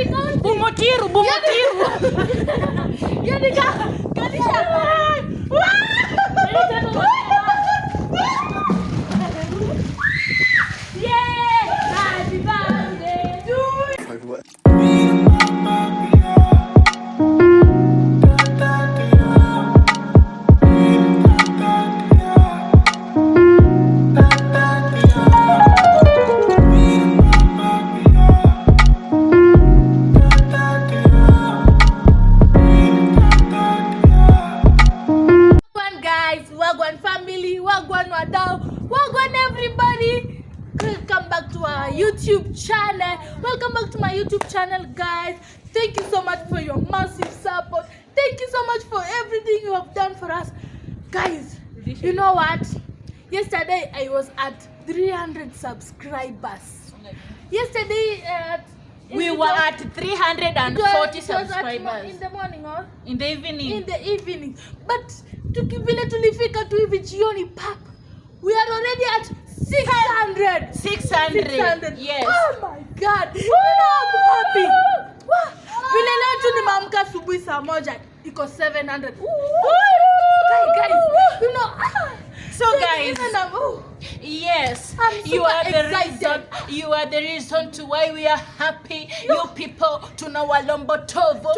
Bumotiru. Yani kanisha. Yeah! Happy birthday to you. Wagwan family, Wagwan Wadao, Wagwan everybody. Welcome back to our YouTube channel. Welcome back to my YouTube channel, guys. Thank you so much for your massive support. Thank you so much for everything you have done for us. Guys, you know what? Yesterday I was at 300 subscribers. Yesterday we were at 340 subscribers. In the morning or? In the evening. In the evening. But tukivile tulifika tu hivi jioni pap. We are already at 600. 600. Yes. Oh my God. I'm happy. Vile leo tu nimeamka asubuhi saa moja iko 700. Guys, you know. So guys, yes, you are the reason to why we are happy. You people, tunawalombo tovo,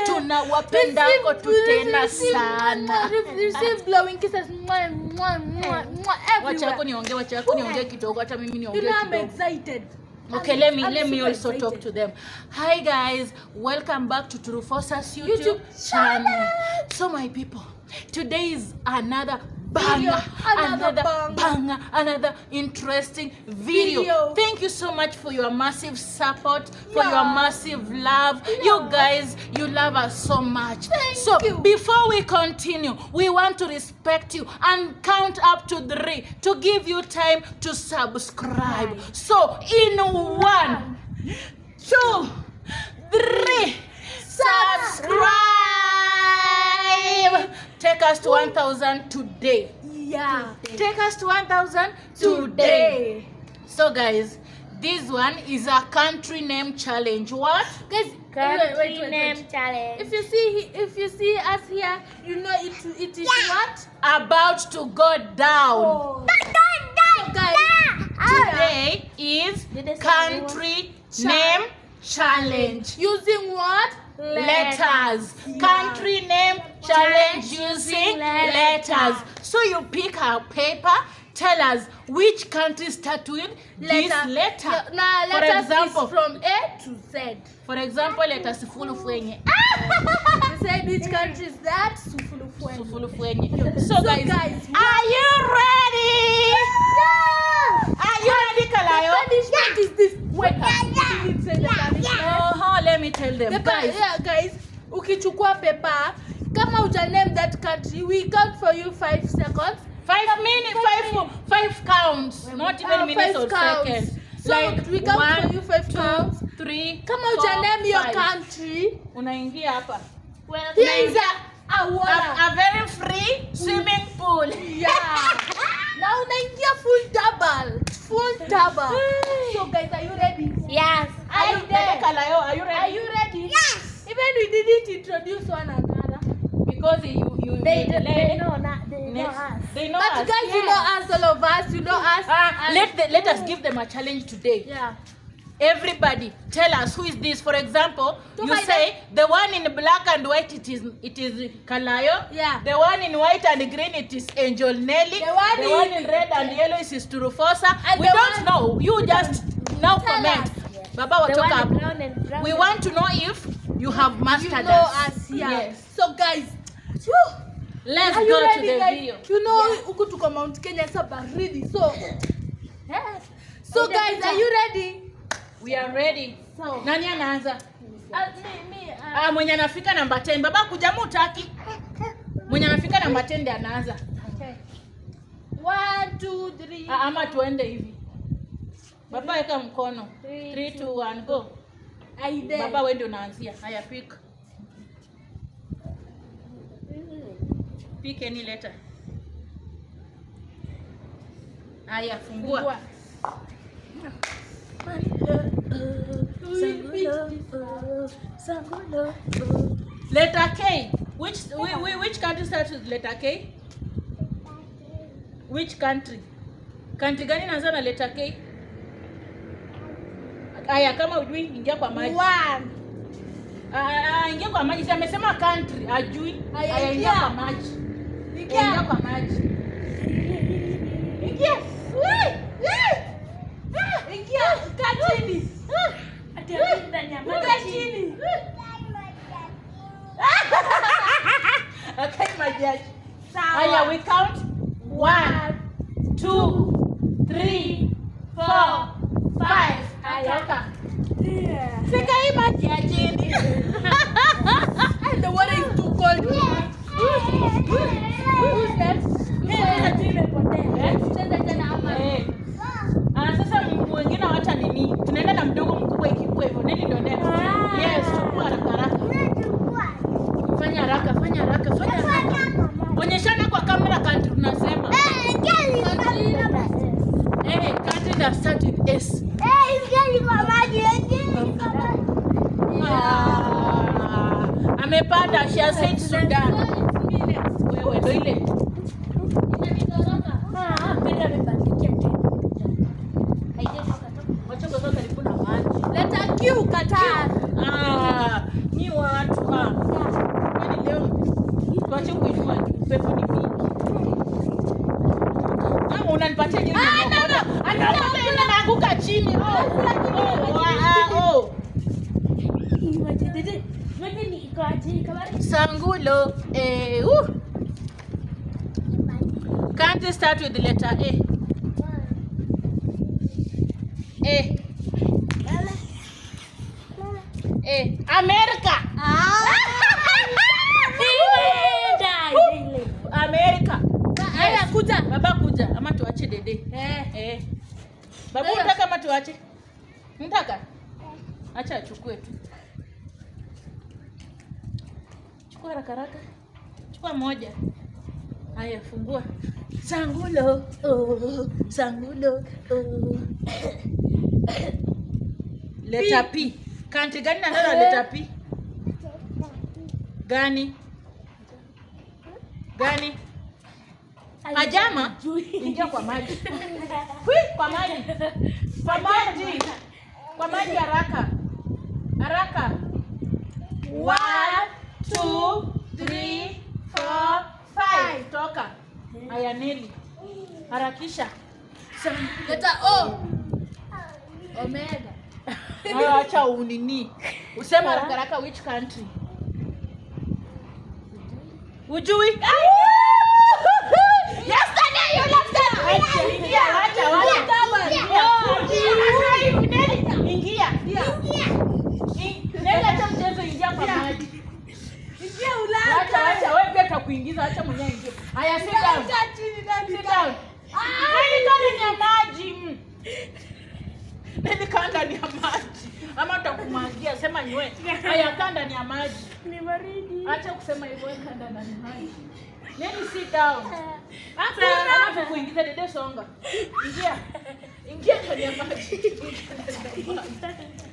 tunawapendako tutena sana. Receive blowing kisses. Wacha yako niongee kidogo, hata mimi niongee kidogo. I'm excited. Okay, let me also talk to them. Hi guys, welcome back to Turufosa's YouTube channel. So my people, today is another banger, another interesting video. Thank you so much for your massive support, for your massive love. You guys, you love us so much. Thank you. Before we continue, we want to respect you and count up to 3 to give you time to subscribe. So in 1, 2, 3, subscribe. Take us to 1,000 today. Yeah. Take us to 1,000 today. So guys, this one is a country name challenge. What? Guys, country name challenge. If you see us here, you know it is what? About to go down. Oh. So guys, today is country name challenge. Using what? Letters. Country name challenge using letters. So you pick a paper, tell us which country start with this letter. Now for example, from A to Z. For example, letter Sufulufwenye. You said which country is that? Sufulufwenye. So guys, are you ready? Yeah. Are you ready, Kalayo? Punishment is this. Wait, let me tell them, guys. Yeah, guys. Ukichukua paper, kama uja name that country, we count for you 5 seconds. 5 minutes, 5 counts, not even minutes or seconds. So like we count 1, for you 5 counts. 3, kama 4, uja name your 5. country, Unaingia hapa. Well, here is a water. A very free swimming pool. Yeah. Now unaingia full double. So guys, are you ready? Yes. Are you ready, Kalayo? Are you ready? Are you ready? Yes. Even we didn't introduce one another. Because they know us. They know but us. Guys, yes. You know us, all of us. You know us. Let us give them a challenge today. Yeah. Everybody, tell us who is this. For example, you say the one in black and white, it is Kalayo. Yeah. The one in white and green, it is Angel Nelly. The one in red and yellow is Turufosa. We don't know. You just now comment. Yes. Baba, what we want to know if you have mastered us. Yeah. Yes. So guys, let's go to the guys? video. You know, huku tuko Mount Kenya sa baridi. So guys, are you ready? We are ready. So, nani anaanza? Me. Mwenye anafika namba 10. Baba kuja mutaki. Mwenye anafika namba 10 ndiye anaanza. Okay. 1 2 3. Ama tuende hivi. Baba weka mkono. 3 2 1 go. Baba wewe ndio unaanzia. Haya pick. Pick any letter. Haya fungua. Sangulo. Letter K. Which country starts with letter K? Which country? Country gani inaanza na letter K? Aya, kama ujui ingia kwa maji. One. Ingia kwa maji. Sasa amesema country, ajui. Aya, ingia kwa maji. Ingia kwa maji. Ingia. Ingia kachini. Ati ndani ya maji. Kachini. Okay, maji yake. Aya, we count 1, 2, 3, 4, 5. Aya. Sika hii maji ya chini. And the water is too cold. Who's next? Sasa mwingine wacha nini? Tunaenda na mdogo mkubwa ikikuwa hivyo. Nini ndio next? Yes, chukua haraka. Fanya haraka. Onyeshana kwa kamera country tunasema. Country that start with S. Amepanda, she has said Sudan. Wewe ndio ile. Wacha kwa karibu na maji. Letter Q, Qatar. Ni watu Yaani leo tuache kuinua pepo ni mingi. Unanipatia nini? Anaanguka chini. Sangulo. Can't start with the letter A. America. America. Aya, kuja. Baba kuja ama tuache dede. Babu unataka ama tuache? Unataka? Acha achukue tu. Chukua haraka. Chukua moja. Haya, fungua. Sangulo. Sangulo. Letter P. Country gani na letter P? Gani? Pajama? Ingia kwa maji. Kwa maji haraka. 1, 2, 3, 4, 5. Toka. Haya, Neli. Harakisha. Letter O. Omega. Acha unini. Usema haraka which country? Ujui? Yesterday you left that. Ingia. Nenda acha mchezo, ingia kwa maji. Ingia ulaka. Acha wewe pia tutakuingiza, acha mwenyewe ingie. Haya, sit down. Sit down. Nenda ndani ya maji. Nenda ndani ya maji. Ama utakumwagia, sema nywe. Haya, kaa ndani ya maji. Ni baridi. Acha kusema hivyo, kaa ndani ya maji. Nenda sit down. Acha tukuingiza, dede songa. Ingia ndani ya maji.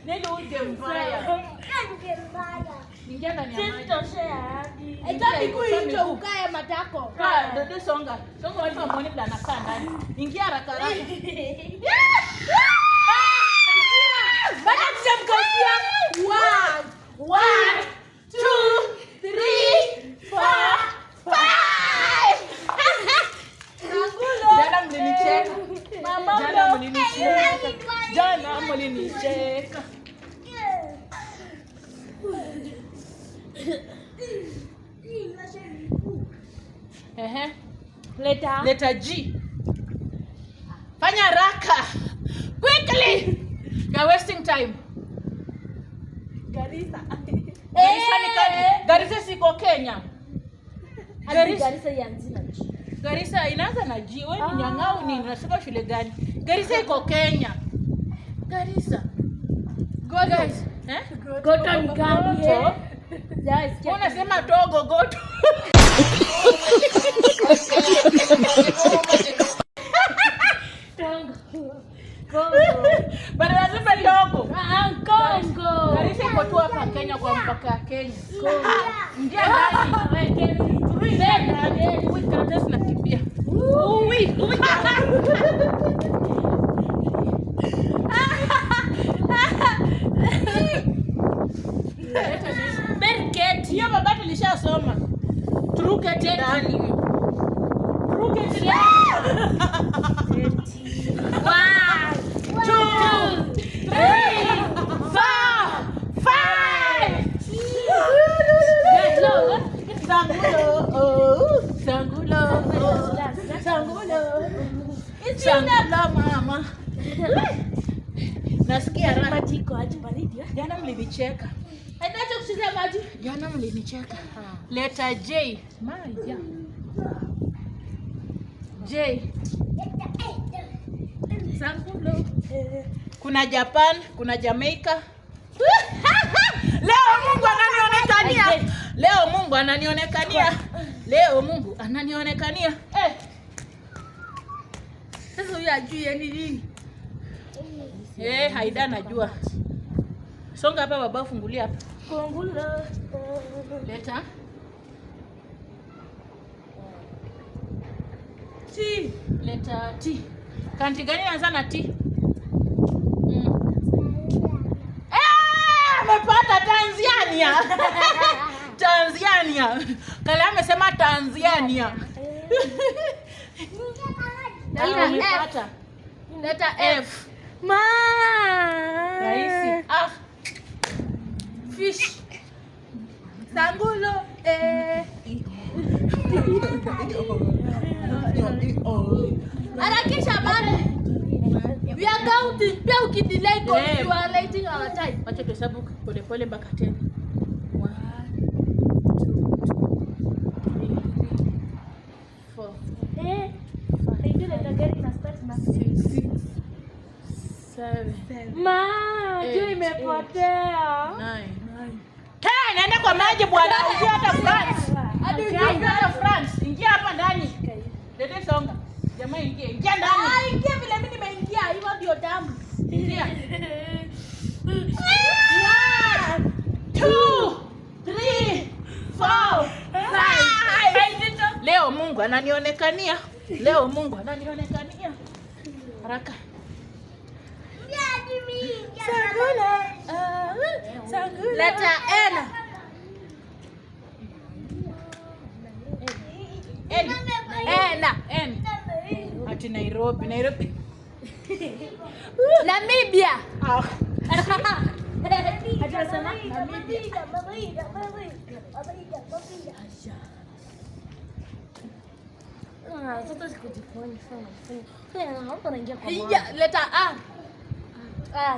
Nenda uje mbaya. Ingia ndani ya maji. Etabi kuito ukae matako. Dede songa. Songa watu wamuone bila anakaa ndani. Ingia haraka. Bana tutamkautia. 1, 2, 3, 4, 5. Jana mlinicheka. Jana mlinicheka. Letter G. Fanya haraka. Quickly. You're wasting time. Garissa. Garissa siko Kenya. Garissa yanzi na G. Garissa inaanza na G. Wewe ni nyang'au nini? Unasoma shule gani? Garissa iko Kenya. Garissa. Guys. Goto ni gani? Unasema Togo goto. Bado lazima Togo. Tuko tu hapa Kenya kwa mpaka ya Kenya. Ingia ndani. Wewe karatasi nakimbia. Uwi. Berket. Hiyo baba tulishasoma. Truket ndani. Truket ndani. 1 2 3 4 5. Sangulo mama. Nasikia raha. Maji iko aje baridi? Jana mlinicheka. Acha kuchezea maji. Jana mlinicheka. Leta J. Maja. J. Sangulo. Kuna Japan, kuna Jamaica. Leo Mungu ananionekania. Sasa huyu ajui yani nini? Haida najua. Songa hapa baba, fungulia hapa. Kongula. Leta. T. Leta T. Kanti gani inaanza na T? Amepata Tanzania. Tanzania. Kale amesema Tanzania. Amepata. Leta F. Ma. Rahisi. Fish. Sangulo. Harakisha bana. We are counting. Pia ukidelay go you are lighting our time. Acha tuhesabu pole pole mpaka 10. 1 2 3 4 Ile gari na start na 6 7 Ma, juu imepotea. 9 naenda kwa maji bwana. Ingia hata France. Hadi Ingia hata France. Ingia hapa ndani. Dede songa. Jamaa ingia. Ingia ndani. ingia vile mimi nimeingia. Hiyo ndio damu. Ingia. 1 2 3 4 5. Leo Mungu ananionekania. Haraka. Leta N. N. Ati Nairobi. Namibia. Acha sana. Sasa sikujifanya sana. Naomba naingia kwa mama. Leta A.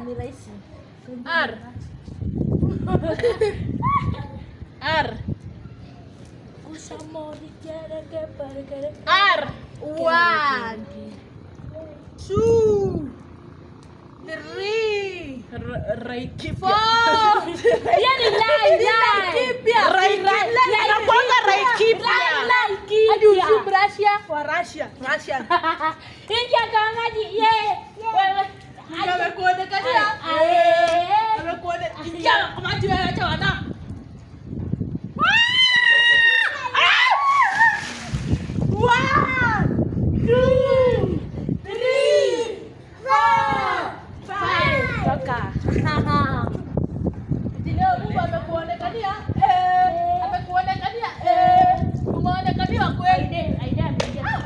Ni rahisi. R. R. 1 2 3 Raikipia. 4. Yani Raikipia. Nakwanga Raikipia. Hadi ujum Russia wa Russia. Ingia kwa maji. Wewe. Amekuonekania. Ingia kwa maji wewe, acha wana. 1 2 3 4 5. Toka. Leo Mungu amekuonekania. Umeonekaniwa kweli. Aida ameingia.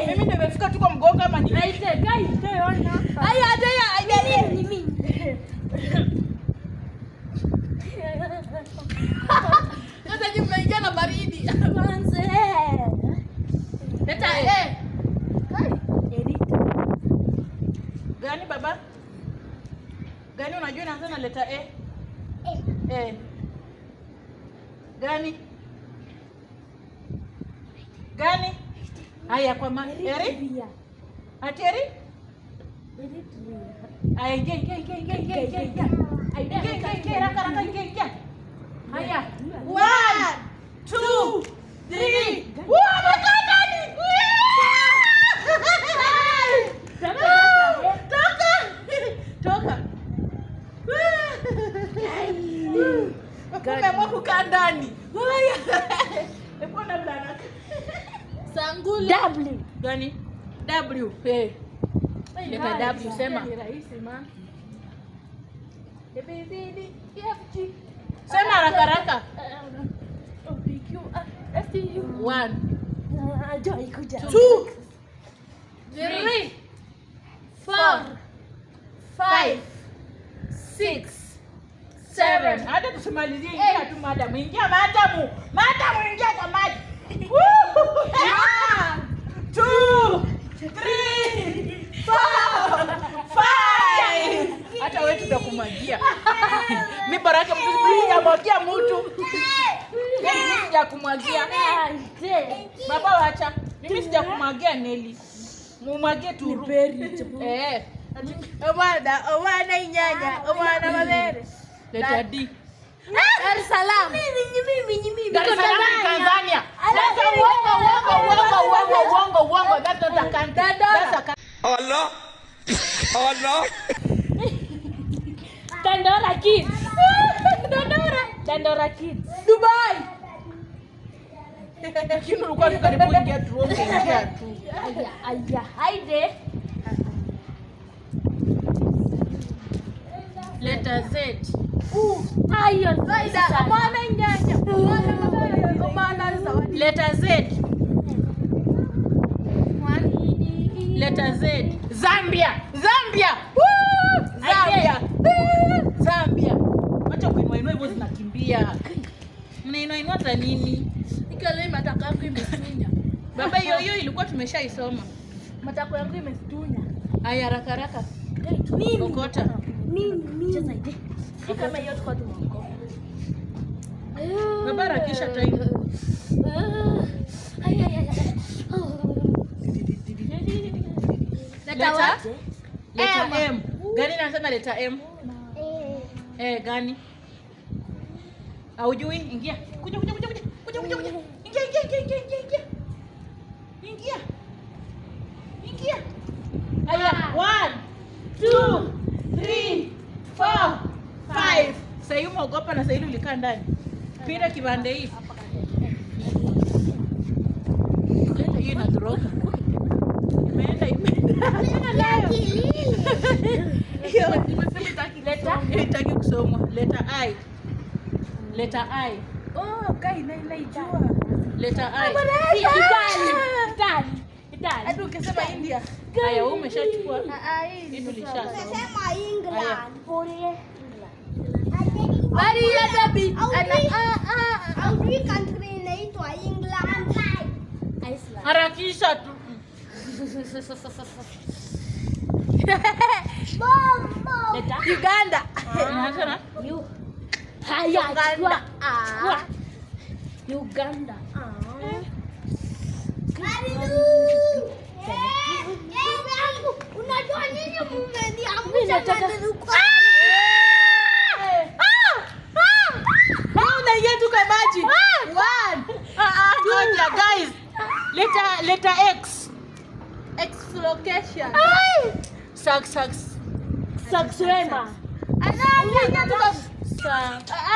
Mimi ndio nimefika tu kwa mgongo ama ni? Aida, guys, ona. Haya, Ni mimi. sasa hivi mnaingia na baridi. Manze. Leta A. Gani baba? Gani unajua inaanza na leta A? Gani? Haya kwa ma Eri? Ateri? Aya, ingia. Ingia, raka, ingia. Haya. 1 2 3. Toka! Gani? W. Hey. Leta W sema. Ni rahisi man. ABCD EFG. Sema haraka. STU. 1 Joy kuja. 2 3 4 5 6 7. Hata tusimalizie, ingia tu madam. Ingia madam. Madam ingia kwa maji. 2 3 4 5. Hata wewe tutakumagia. Mimi baraka sijamwagia mtu. Mimi sijakumwagia. Baba wacha. Mimi sijakumwagia Neli. Mumwagie tu. Owana inyanya, owana mabere. Leta D. Dar es Salaam. Dar es Salaam ni Tanzania. Sasa uongo. That's not a country. That's a country. Allah. Dandora Kids. Dubai. Lakini ulikuwa karibu ingia tu, ingia tu. Aya. Haide. Letter Z. Ayo. Zaida, owana inyanya, owana mabere, owana zawadi. Letter Z. Letter Z. Zambia. Woo! Zambia. Acha kuinua hivyo zinakimbia. Mnainua za nini? Ikiwa leo matako yangu imestunya. Baba hiyo ilikuwa tumeshaisoma. Matako yangu imestunya. Aya haraka. Kokota. Mimi. Cheza ide. Kama hiyo tukao tumeokoa. Baba harakisha time. Letter M. Gani nasema letter M? Gani? Haujui? Ingia. Kuja. Ingia. Aya, 1 2 3 4 5. Sasa umeogopa na sasa ulikaa ndani. Pira kibande hii. Hii inatoroka. Imeenda. Hiyo nimesema itaki kusomwa. Letter I. Oh, kai naijua. Letter I. Itali. Hadi ukisema India. Haya, wewe umeshachukua. Hii Tulishasoma. Nasema England. Bali ya dabi. Aujui country inaitwa England. Harakisha tu. Uganda. Unasema? Uganda. Unajua nini Unaingia tu kwa maji. Ngoja guys. Letter X. Exflocation. Sakswema. Anaingia tu kwa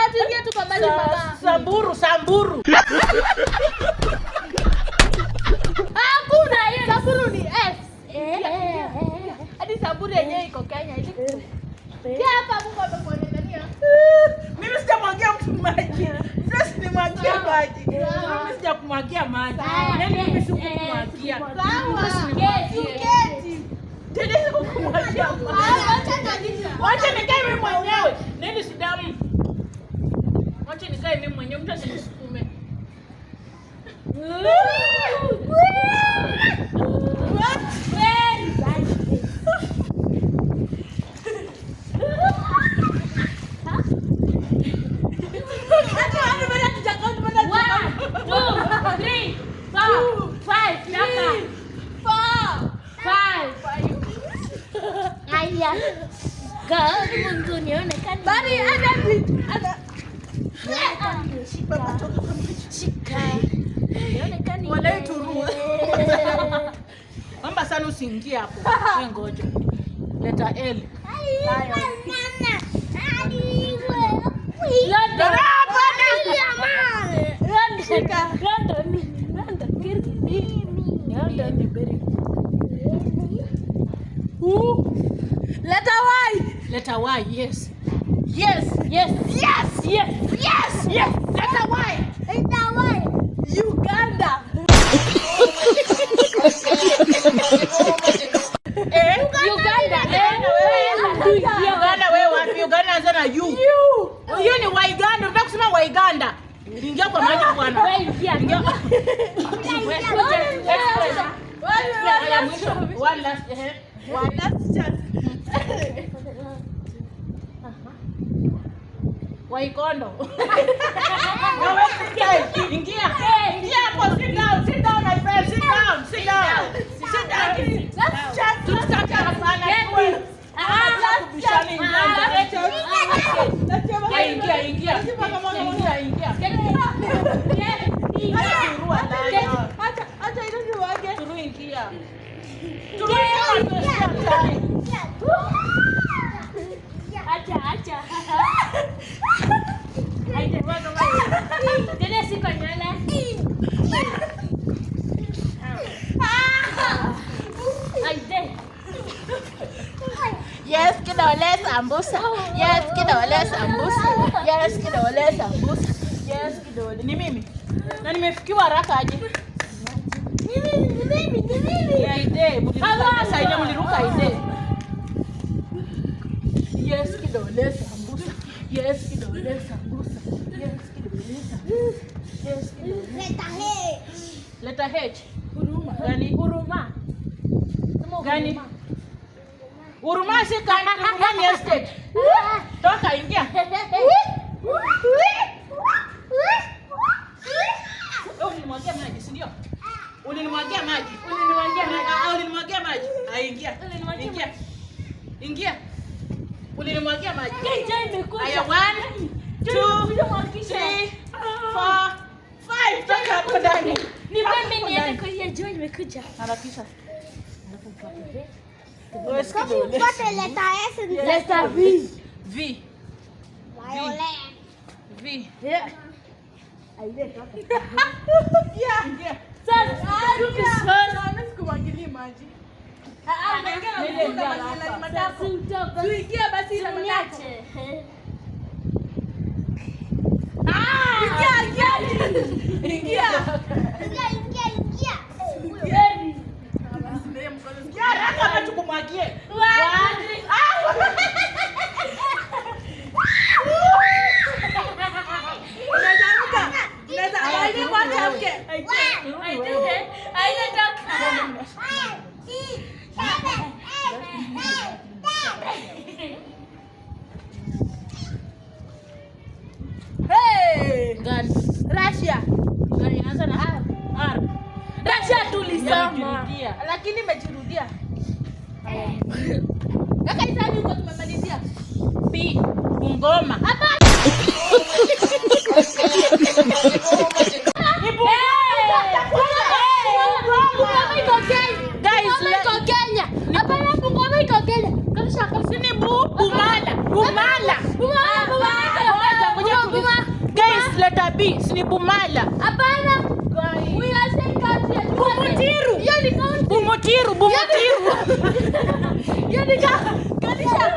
atuingia tu kwa maji baba. Samburu. Hakuna hiyo. Samburu ni S. Hadi Samburu yenyewe iko Kenya ili. Hapa Mungu amekuonekania. Mimi sijamwagia mtu maji. Sasa nimwagia maji. Mimi sijakumwagia maji. Nani mimi sikumwagia. Keti. Tena sikumwagia maji. Wacha nikae mimi mwenyewe. Nini sidamu? Wacha nikae mimi mwenyewe, mtu asinisukume. Bari Wale turua. Mamba sana usiingie hapo. Wewe ngoja. Letter L. London. Letter Y. Letter Y, yes. Yes. Yes. Yes. Yes. Yes. Yes. Letter Y. Letter Y. Uganda. Uganda. Uganda wewe wapi? Uganda anza na U. Hiyo ni Waiganda. Unataka kusema Waiganda? Ingia kwa maji bwana. Wewe ingia. Ingia. One last chance. Waikondo. Ingia hapo, sit down my friend, sit down. Last chance. Tutaka sana. Ingia. Acha. Aide bwana tena siko nyala. Aide. Yes, kidole sambusa. Yes, kidole. Ni mimi. Na nimefikiwa haraka aje. Ni Aide. Sasa ile mliruka Aide. Yes, kidole sambusa. Letter H. Huruma. Gani? Huruma si gani estate? Toka ingia. Ulinimwagia maji, si ndio? Ulinimwagia maji. Ingia. Ulinimwagia maji. Aya, 1, 2, 3, 4, 5. Toka hapo ndani. Ni mimi niende kwa hiyo Joy imekuja. Harakisha. What a letter S and Letter V. V. Violet. Yeah. Ingia. Sasa sikumwagilia maji. Tuingie basi na Niache. Ingia. Haraka ama tukumwagie. Gani? Russia. Gani inaanza na R. Russia tulisoma. Nimejirudia. Lakini nimejirudia. Kaka isani uko tumemalizia. B. Bungoma. Hapa. Letter B, si ni Bumala. Hapana. We are saying country. Bumutiru. Hiyo ni county. Bumutiru. Hiyo ni kanisa.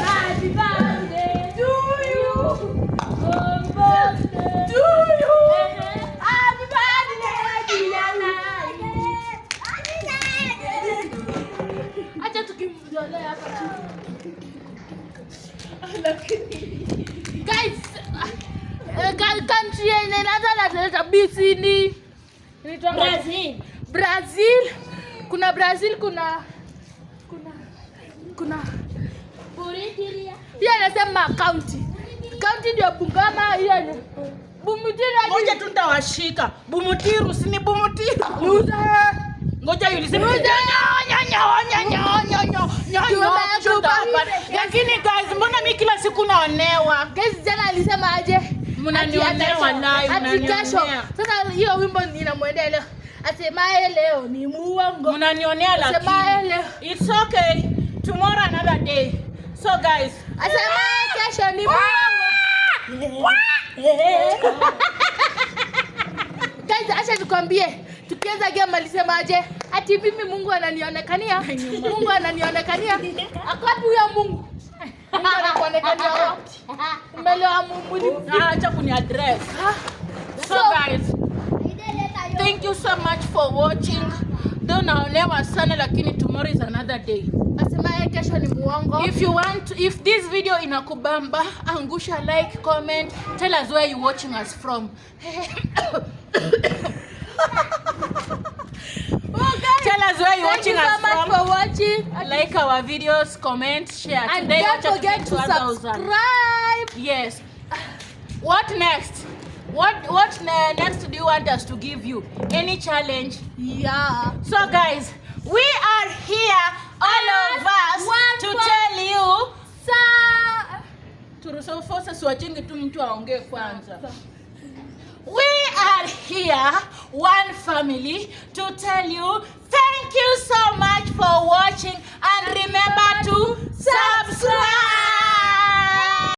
Happy birthday to you. Happy birthday to you. Happy birthday Diana. Acha tukimjolea hapa. Guys, country inaanza na BC ni Brazil. Kuna Brazil, kuna hiyo anasema county. County ndio Bungoma, hiyo ni Bumutiru. Ngoja tu nitawashika. Bumutiru, si ni Bumutiru. Ngoja yulisema. Lakini guys, mbona mimi kila siku naonewa? Guys, jana alisema aje? Mnanionewa live, mnanionea. Sasa hiyo wimbo ninamwendea leo. Asemaye leo ni muongo. Mnanionea Asemaye lakini. leo. It's okay. Tomorrow another day. So guys, Asemaye kesho ni muongo. nikwambie, tukianza game alisemaje? Ati mimi Mungu ananionekania. Mungu ananionekania. Akapi huyo Mungu. Mungu anakuonekania wapi? Umeelewa Mungu? Acha kuni address. So guys, thank you so much for watching. Don't naonewa sana lakini tomorrow is another day. Asema kesho ni muongo. If this video inakubamba, angusha like, comment, tell us where you watching us from. Tell us where you watching us from. Thank you so much for watching. Like our videos, comment, share. And today don't forget to subscribe. Yes. What next? What next do you want us to give you? Any challenge? Yeah. So guys, we are here, all of us, to tell you. Turusofosa swachingi tu mtu aongee kwanza. We are here, one family, to tell you thank